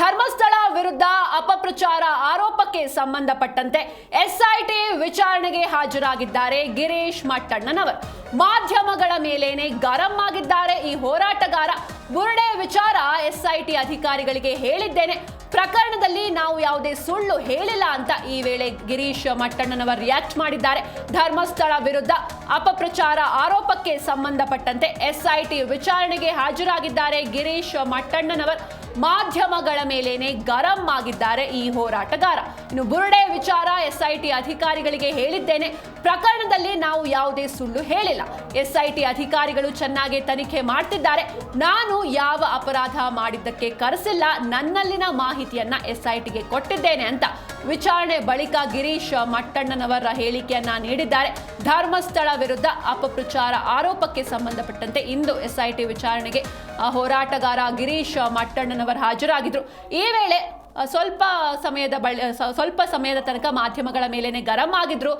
ಧರ್ಮಸ್ಥಳ ವಿರುದ್ಧ ಅಪಪ್ರಚಾರ ಆರೋಪಕ್ಕೆ ಸಂಬಂಧಪಟ್ಟಂತೆ ಎಸ್ಐಟಿ ವಿಚಾರಣೆಗೆ ಹಾಜರಾಗಿದ್ದಾರೆ ಗಿರೀಶ್ ಮಟ್ಟಣ್ಣನವರು. ಮಾಧ್ಯಮಗಳ ಮೇಲೇನೆ ಗರಂ ಆಗಿದ್ದಾರೆ ಈ ಹೋರಾಟಗಾರ. ಬುರುಡೆ ವಿಚಾರ ಎಸ್ಐಟಿ ಅಧಿಕಾರಿಗಳಿಗೆ ಹೇಳಿದ್ದೇನೆ, ಪ್ರಕರಣದಲ್ಲಿ ನಾವು ಯಾವುದೇ ಸುಳ್ಳು ಹೇಳಿಲ್ಲ ಅಂತ ಈ ವೇಳೆ ಗಿರೀಶ್ ಮಟ್ಟಣ್ಣನವರು ರಿಯಾಕ್ಟ್ ಮಾಡಿದ್ದಾರೆ. ಧರ್ಮಸ್ಥಳ ವಿರುದ್ಧ ಅಪಪ್ರಚಾರ ಆರೋಪಕ್ಕೆ ಸಂಬಂಧಪಟ್ಟಂತೆ ಎಸ್ಐಟಿ ವಿಚಾರಣೆಗೆ ಹಾಜರಾಗಿದ್ದಾರೆ ಗಿರೀಶ್ ಮಟ್ಟಣ್ಣನವರು. ಮಾಧ್ಯಮಗಳ ಮೇಲೇನೆ ಗರಂ ಆಗಿದ್ದಾರೆ ಈ ಹೋರಾಟಗಾರ. ಇನ್ನು ಬುರುಡೆ ವಿಚಾರ ಎಸ್ಐಟಿ ಅಧಿಕಾರಿಗಳಿಗೆ ಹೇಳಿದ್ದೇನೆ, ಪ್ರಕರಣದಲ್ಲಿ ನಾವು ಯಾವುದೇ ಸುಳ್ಳು ಹೇಳಿಲ್ಲ. ಎಸ್ಐಟಿ ಅಧಿಕಾರಿಗಳು ಚೆನ್ನಾಗಿ ತನಿಖೆ ಮಾಡ್ತಿದ್ದಾರೆ. ನಾನು ಯಾವ ಅಪರಾಧ ಮಾಡಿದ್ದಕ್ಕೆ ಕರೆಸಿಲ್ಲ, ನನ್ನಲ್ಲಿನ ಮಾಹಿತಿಯನ್ನ ಎಸ್ಐಟಿಗೆ ಕೊಟ್ಟಿದ್ದೇನೆ ಅಂತ ವಿಚಾರಣೆ ಬಳಿಕ ಗಿರೀಶ್ ಮಟ್ಟಣ್ಣನವರ ಹೇಳಿಕೆಯನ್ನ ನೀಡಿದ್ದಾರೆ. ಧರ್ಮಸ್ಥಳ ವಿರುದ್ಧ ಅಪಪ್ರಚಾರ ಆರೋಪಕ್ಕೆ ಸಂಬಂಧಪಟ್ಟಂತೆ ಇಂದು ಎಸ್ಐಟಿ ವಿಚಾರಣೆಗೆ ಹೋರಾಟಗಾರ ಗಿರೀಶ್ ಮಟ್ಟಣ್ಣನವರು ಹಾಜರಾಗಿದ್ರು. ಈ ವೇಳೆ ಸ್ವಲ್ಪ ಸಮಯದ ತನಕ ಮಾಧ್ಯಮಗಳ ಮೇಲೇನೆ ಗರಂ ಆಗಿದ್ರು.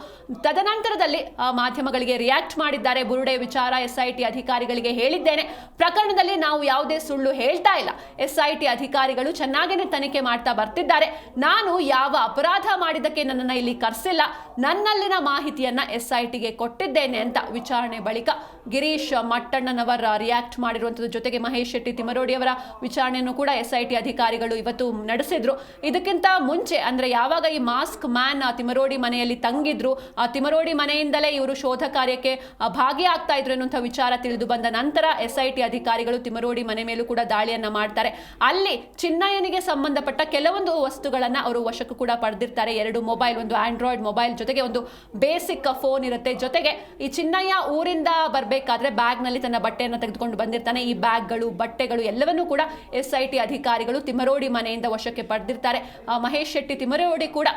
ತದನಂತರದಲ್ಲಿ ಮಾಧ್ಯಮಗಳಿಗೆ ರಿಯಾಕ್ಟ್ ಮಾಡಿದ್ದಾರೆ. ಬುರುಡೆ ವಿಚಾರ ಎಸ್ಐಟಿ ಅಧಿಕಾರಿಗಳಿಗೆ ಹೇಳಿದ್ದೇನೆ, ಪ್ರಕರಣದಲ್ಲಿ ನಾವು ಯಾವುದೇ ಸುಳ್ಳು ಹೇಳ್ತಾ ಇಲ್ಲ. ಎಸ್ಐಟಿ ಅಧಿಕಾರಿಗಳು ಚೆನ್ನಾಗೇನೆ ತನಿಖೆ ಮಾಡ್ತಾ ಬರ್ತಿದ್ದಾರೆ. ನಾನು ಯಾವ ಅಪರಾಧ ಮಾಡಿದ್ದಕ್ಕೆ ನನ್ನನ್ನು ಇಲ್ಲಿ ಕರೆಸಿಲ್ಲ, ನನ್ನಲ್ಲಿನ ಮಾಹಿತಿಯನ್ನ ಎಸ್ಐಟಿಗೆ ಕೊಟ್ಟಿದ್ದೇನೆ ಅಂತ ವಿಚಾರಣೆ ಬಳಿಕ ಗಿರೀಶ್ ಮಟ್ಟಣ್ಣನವರ ರಿಯಾಕ್ಟ್ ಮಾಡಿರುವಂಥದ್ದು. ಜೊತೆಗೆ ಮಹೇಶ್ ಶೆಟ್ಟಿ ತಿಮರೋಡಿ ಅವರ ವಿಚಾರಣೆಯನ್ನು ಕೂಡ ಎಸ್ಐಟಿ ಅಧಿಕಾರಿಗಳು ಇವತ್ತು ನಡೆಸಿದ್ರು. ಇದಕ್ಕಿಂತ ಮುಂಚೆ ಅಂದ್ರೆ ಯಾವಾಗ ಈ ಮಾಸ್ಕ್ ಮ್ಯಾನ್ ತಿಮರೋಡಿ ಮನೆಯಲ್ಲಿ ತಂಗಿದ್ರು, ಆ ತಿಮರೋಡಿ ಮನೆಯಿಂದಲೇ ಇವರು ಶೋಧ ಕಾರ್ಯಕ್ಕೆ ಭಾಗಿಯಾಗ್ತಾ ಇದ್ರು ಎನ್ನುವಂಥ ವಿಚಾರ ತಿಳಿದು ಬಂದ ನಂತರ ಎಸ್ಐಟಿ ಅಧಿಕಾರಿಗಳು ತಿಮರೋಡಿ ಮನೆ ಮೇಲೂ ಕೂಡ ದಾಳಿಯನ್ನ ಮಾಡ್ತಾರೆ. ಅಲ್ಲಿ ಚಿನ್ನಯ್ಯನಿಗೆ ಸಂಬಂಧಪಟ್ಟ ಕೆಲವೊಂದು ವಸ್ತುಗಳನ್ನ ಅವರು ವಶಕ್ಕೂ ಕೂಡ ಪಡೆದಿರ್ತಾರೆ. 2 ಮೊಬೈಲ್, ಒಂದು ಆಂಡ್ರಾಯ್ಡ್ ಮೊಬೈಲ್, ಜೊತೆಗೆ ಒಂದು ಬೇಸಿಕ್ ಫೋನ್ ಇರುತ್ತೆ. ಜೊತೆಗೆ ಈ ಚಿನ್ನಯ್ಯ ಊರಿಂದ ಬರಬೇಕಾದ್ರೆ ಬ್ಯಾಗ್ ನಲ್ಲಿ ತನ್ನ ಬಟ್ಟೆಯನ್ನು ತೆಗೆದುಕೊಂಡು ಬಂದಿರ್ತಾನೆ. ಈ ಬ್ಯಾಗ್ಗಳು, ಬಟ್ಟೆಗಳು ಎಲ್ಲವನ್ನೂ ಕೂಡ ಎಸ್ಐಟಿ ಅಧಿಕಾರಿಗಳು ತಿಮರೋಡಿ ಮನೆಯಿಂದ ವಶಕ್ಕೆ ಪಡೆದಿರ್ತಾರೆ. ಮಹೇಶ್ ಶೆಟ್ಟಿ ತಿಮರೋಡಿ ಕೂಡ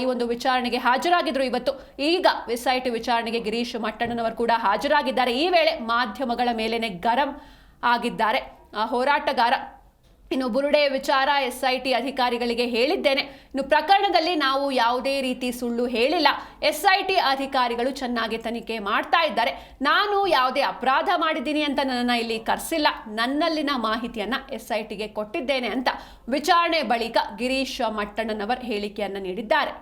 ಈ ಒಂದು ವಿಚಾರಣೆಗೆ ಹಾಜರಾಗಿದ್ರು ಇವತ್ತು. ಈಗ ಎಸ್ಐಟಿ ವಿಚಾರಣೆಗೆ ಗಿರೀಶ್ ಮಟ್ಟಣ್ಣನವರು ಕೂಡ ಹಾಜರಾಗಿದ್ದಾರೆ. ಈ ವೇಳೆ ಮಾಧ್ಯಮಗಳ ಮೇಲೇನೆ ಗರಂ ಆಗಿದ್ದಾರೆ ಹೋರಾಟಗಾರ. ಇನ್ನು ಬುರುಡೆ ವಿಚಾರ ಎಸ್ಐಟಿ ಅಧಿಕಾರಿಗಳಿಗೆ ಹೇಳಿದ್ದೇನೆ, ಇನ್ನು ಪ್ರಕರಣದಲ್ಲಿ ನಾವು ಯಾವುದೇ ರೀತಿ ಸುಳ್ಳು ಹೇಳಿಲ್ಲ. ಎಸ್ಐಟಿ ಅಧಿಕಾರಿಗಳು ಚೆನ್ನಾಗಿ ತನಿಖೆ ಮಾಡ್ತಾ ಇದ್ದಾರೆ. ನಾನು ಯಾವುದೇ ಅಪರಾಧ ಮಾಡಿದ್ದೀನಿ ಅಂತ ನನ್ನನ್ನು ಇಲ್ಲಿ ಕರೆಸಿಲ್ಲ, ನನ್ನಲ್ಲಿನ ಮಾಹಿತಿಯನ್ನ ಎಸ್ಐಟಿಗೆ ಕೊಟ್ಟಿದ್ದೇನೆ ಅಂತ ವಿಚಾರಣೆ ಬಳಿಕ ಗಿರೀಶ್ ಮಟ್ಟಣ್ಣನವರ್ ಹೇಳಿಕೆಯನ್ನ ನೀಡಿದ್ದಾರೆ.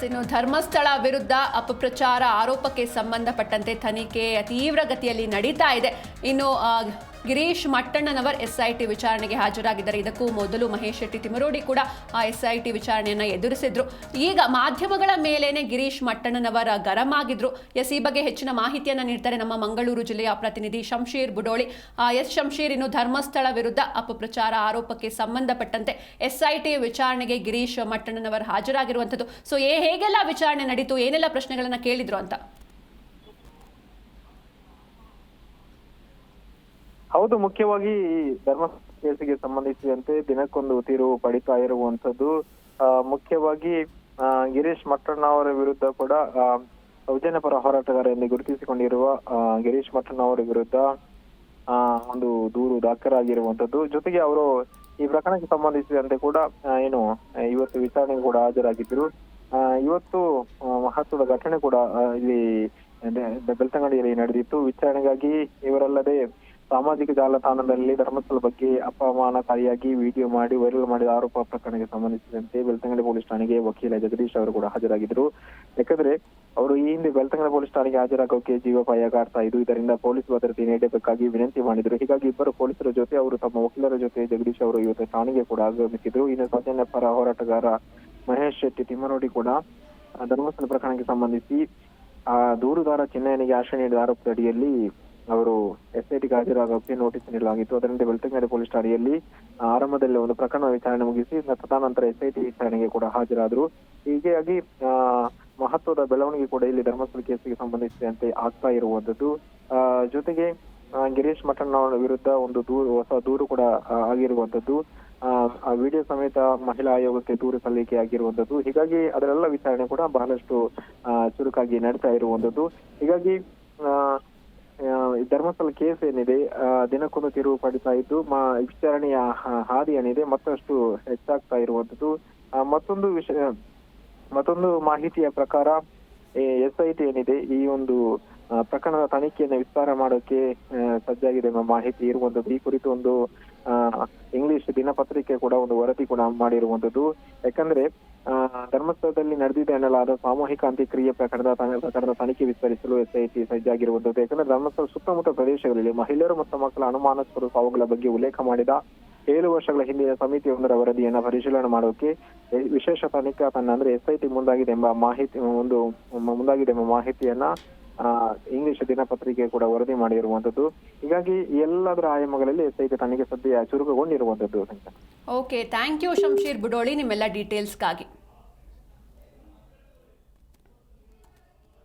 ಇನ್ನು ಧರ್ಮಸ್ಥಳ ವಿರುದ್ಧ ಅಪಪ್ರಚಾರ ಆರೋಪಕ್ಕೆ ಸಂಬಂಧಪಟ್ಟಂತೆ ತನಿಖೆ ತೀವ್ರಗತಿಯಲ್ಲಿ ನಡೀತಾ ಇದೆ. ಇನ್ನು ಗಿರೀಶ್ ಮಟ್ಟಣ್ಣನವರ್ ಎಸ್ಐಟಿ ವಿಚಾರಣೆಗೆ ಹಾಜರಾಗಿದ್ದಾರೆ. ಇದಕ್ಕೂ ಮೊದಲು ಮಹೇಶ್ ಶೆಟ್ಟಿ ತಿಮರೋಡಿ ಕೂಡ ಎಸ್ಐಟಿ ವಿಚಾರಣೆಯನ್ನು ಎದುರಿಸಿದ್ರು. ಈಗ ಮಾಧ್ಯಮಗಳ ಮೇಲೇನೆ ಗಿರೀಶ್ ಮಟ್ಟಣ್ಣನವರ ಗರಂ ಆಗಿದ್ರು. ಈ ಬಗ್ಗೆ ಹೆಚ್ಚಿನ ಮಾಹಿತಿಯನ್ನು ನೀಡ್ತಾರೆ ನಮ್ಮ ಮಂಗಳೂರು ಜಿಲ್ಲೆಯ ಪ್ರತಿನಿಧಿ ಶಂಶೀರ್ ಬುಡೋಳಿ. ಶಂಶೀರ್, ಇನ್ನು ಧರ್ಮಸ್ಥಳ ವಿರುದ್ಧ ಅಪಪ್ರಚಾರ ಆರೋಪಕ್ಕೆ ಸಂಬಂಧಪಟ್ಟಂತೆ ಎಸ್ಐಟಿ ವಿಚಾರಣೆಗೆ ಗಿರೀಶ್ ಮಟ್ಟಣ್ಣನವರು ಹಾಜರಾಗಿರುವಂಥದ್ದು. ಸೊ ಹೇಗೆಲ್ಲ ವಿಚಾರಣೆ ನಡೀತು, ಏನೆಲ್ಲ ಪ್ರಶ್ನೆಗಳನ್ನ ಕೇಳಿದ್ರು ಅಂತ? ಹೌದು, ಮುಖ್ಯವಾಗಿ ಈ ಧರ್ಮಸ್ಥಳ ಕೇಸಿಗೆ ಸಂಬಂಧಿಸಿದಂತೆ ದಿನಕ್ಕೊಂದು ತಿರುವು ಪಡಿತಾ ಇರುವಂತದ್ದು. ಮುಖ್ಯವಾಗಿ ಗಿರೀಶ್ ಮಟ್ಟಣ್ಣ ಅವರ ವಿರುದ್ಧ ಕೂಡ ಸೌಜನ್ಯ ಪರ ಹೋರಾಟಗಾರ ಎಂದು ಗುರುತಿಸಿಕೊಂಡಿರುವ ಗಿರೀಶ್ ಮಟ್ಟಣ್ಣ ಅವರ ವಿರುದ್ಧ ಒಂದು ದೂರು ದಾಖಲಾಗಿರುವಂತದ್ದು. ಜೊತೆಗೆ ಅವರು ಈ ಪ್ರಕರಣಕ್ಕೆ ಸಂಬಂಧಿಸಿದಂತೆ ಕೂಡ ಇವತ್ತು ವಿಚಾರಣೆಗೆ ಕೂಡ ಹಾಜರಾಗಿದ್ದರು. ಇವತ್ತು ಮಹತ್ವದ ಘಟನೆ ಕೂಡ ಇಲ್ಲಿ ಬೆಳ್ತಂಗಡಿಯಲ್ಲಿ ನಡೆದಿತ್ತು. ವಿಚಾರಣೆಗಾಗಿ ಇವರಲ್ಲದೆ ಸಾಮಾಜಿಕ ಜಾಲತಾಣದಲ್ಲಿ ಧರ್ಮಸ್ಥಳ ಬಗ್ಗೆ ಅಪಮಾನಕಾರಿಯಾಗಿ ವಿಡಿಯೋ ಮಾಡಿ ವೈರಲ್ ಮಾಡಿದ ಆರೋಪ ಪ್ರಕರಣಕ್ಕೆ ಸಂಬಂಧಿಸಿದಂತೆ ಬೆಳ್ತಂಗಡಿ ಪೊಲೀಸ್ ಠಾಣೆಗೆ ವಕೀಲ ಜಗದೀಶ್ ಅವರು ಕೂಡ ಹಾಜರಾಗಿದ್ದರು. ಯಾಕಂದ್ರೆ ಅವರು ಈ ಹಿಂದೆ ಬೆಳ್ತಂಗಡಿ ಪೊಲೀಸ್ ಠಾಣೆಗೆ ಹಾಜರಾಗೋಕೆ ಜೀವಪಾಯ ಕಾಡ್ತಾ ಇದ್ದು, ಇದರಿಂದ ಪೊಲೀಸ್ ಭದ್ರತೆ ನೀಡಬೇಕಾಗಿ ವಿನಂತಿ ಮಾಡಿದ್ರು. ಹೀಗಾಗಿ ಇಬ್ಬರು ಪೊಲೀಸರ ಜೊತೆ ಅವರು ತಮ್ಮ ವಕೀಲರ ಜೊತೆ ಜಗದೀಶ್ ಅವರು ಇವತ್ತು ಠಾಣೆಗೆ ಕೂಡ ಆಗಮಿಸಿದ್ರು. ಇನ್ನು ಸೌಜನ್ಯ ಪರ ಹೋರಾಟಗಾರ ಮಹೇಶ್ ಶೆಟ್ಟಿ ತಿಮರೋಡಿ ಕೂಡ ಧರ್ಮಸ್ಥಳ ಪ್ರಕರಣಕ್ಕೆ ಸಂಬಂಧಿಸಿ ದೂರುದಾರ ಚಿನ್ನಯ್ಯನಿಗೆ ಆಶ್ರಯ ನೀಡಿದ ಆರೋಪದ ಅಡಿಯಲ್ಲಿ ಅವರು ಎಸ್ಐಟಿಗೆ ಹಾಜರಾಗೋಕೆ ನೋಟಿಸ್ ನೀಡಲಾಗಿತ್ತು. ಅದರಂತೆ ಬೆಳ್ತಂಗಡಿ ಪೊಲೀಸ್ ಠಾಣೆಯಲ್ಲಿ ಆರಂಭದಲ್ಲಿ ಒಂದು ಪ್ರಕರಣ ವಿಚಾರಣೆ ಮುಗಿಸಿ ತದನಂತರ ಎಸ್ಐಟಿ ವಿಚಾರಣೆಗೆ ಕೂಡ ಹಾಜರಾದರು. ಹೀಗಾಗಿ ಮಹತ್ವದ ಬೆಳವಣಿಗೆ ಕೂಡ ಇಲ್ಲಿ ಧರ್ಮಸ್ಥಳ ಕೇಸಿಗೆ ಸಂಬಂಧಿಸಿದಂತೆ ಆಗ್ತಾ ಇರುವಂತದ್ದು. ಜೊತೆಗೆ ಗಿರೀಶ್ ಮಟ್ಟಣ್ಣ ಅವರ ವಿರುದ್ಧ ಒಂದು ಹೊಸ ದೂರು ಕೂಡ ಆಗಿರುವಂತದ್ದು. ವಿಡಿಯೋ ಸಮೇತ ಮಹಿಳಾ ಆಯೋಗಕ್ಕೆ ದೂರು ಸಲ್ಲಿಕೆ ಆಗಿರುವಂತದ್ದು. ಹೀಗಾಗಿ ಅದರೆಲ್ಲ ವಿಚಾರಣೆ ಕೂಡ ಬಹಳಷ್ಟು ಚುರುಕಾಗಿ ನಡೀತಾ ಇರುವಂತದ್ದು. ಹೀಗಾಗಿ ಧರ್ಮಸ್ಥಳ ಕೇಸ್ ಏನಿದೆ ದಿನಕ್ಕೊಂದು ತಿರುವು ಪಡಿತಾ ಇದ್ದು ವಿಚಾರಣೆಯ ಹಾದಿ ಏನಿದೆ ಮತ್ತಷ್ಟು ಹೆಚ್ಚಾಗ್ತಾ ಇರುವಂತದ್ದು. ಮತ್ತೊಂದು ವಿಷಯ ಮತ್ತೊಂದು ಮಾಹಿತಿಯ ಪ್ರಕಾರ SIT ಏನಿದೆ ಈ ಒಂದು ಪ್ರಕರಣದ ತನಿಖೆಯನ್ನು ವಿಸ್ತಾರ ಮಾಡೋಕೆ ಸಜ್ಜಾಗಿದೆ ಎಂಬ ಮಾಹಿತಿ ಇರುವಂತದ್ದು. ಈ ಕುರಿತು ಒಂದು ಇಂಗ್ಲಿಷ್ ದಿನಪತ್ರಿಕೆ ಕೂಡ ಒಂದು ವರದಿ ಕೂಡ ಮಾಡಿರುವಂತದ್ದು. ಯಾಕಂದ್ರೆ ಧರ್ಮಸ್ಥಳದಲ್ಲಿ ನಡೆದಿದೆ ಎನ್ನಲಾದ ಸಾಮೂಹಿಕ ಅಂತ್ಯಕ್ರಿಯೆ ಪ್ರಕರಣದ ತನಿಖೆ ವಿಸ್ತರಿಸಲು SIT ಸಜ್ಜಾಗಿರುವಂತದ್ದು. ಯಾಕಂದ್ರೆ ಧರ್ಮಸ್ಥಳ ಸುತ್ತಮುತ್ತ ಪ್ರದೇಶಗಳಲ್ಲಿ ಮಹಿಳೆಯರು ಮತ್ತು ಮಕ್ಕಳ ಅನುಮಾನಾಸ್ಪದ ಸಾವುಗಳ ಬಗ್ಗೆ ಉಲ್ಲೇಖ ಮಾಡಿದ 7 ವರ್ಷಗಳ ಹಿಂದಿನ ಸಮಿತಿಯೊಂದರ ವರದಿಯನ್ನ ಪರಿಶೀಲನೆ ಮಾಡೋಕೆ ವಿಶೇಷ ತನಿಖಾ ತಂಡ ಅಂದ್ರೆ SIT ಮುಂದಾಗಿದೆ ಎಂಬ ಮಾಹಿತಿಯನ್ನ ಇಂಗ್ಲಿಷ್ ದಿನಪತ್ರಿಕೆ ಕೂಡ ವರದಿ ಮಾಡಿರುವಂತದ್ದು. ಹೀಗಾಗಿ ಎಲ್ಲದರ ಆಯಾಮಗಳಲ್ಲಿ SIT ತನಿಖೆ ಸದ್ಯ ಚುರುಕುಗೊಂಡಿರುವಂತದ್ದು. ಓಕೆ, ಥ್ಯಾಂಕ್ ಯು ಶಂಶೀರ್ ಬುಡೋಳಿ ನಿಮ್ಮೆಲ್ಲ ಡೀಟೇಲ್ಸ್ಗಾಗಿ.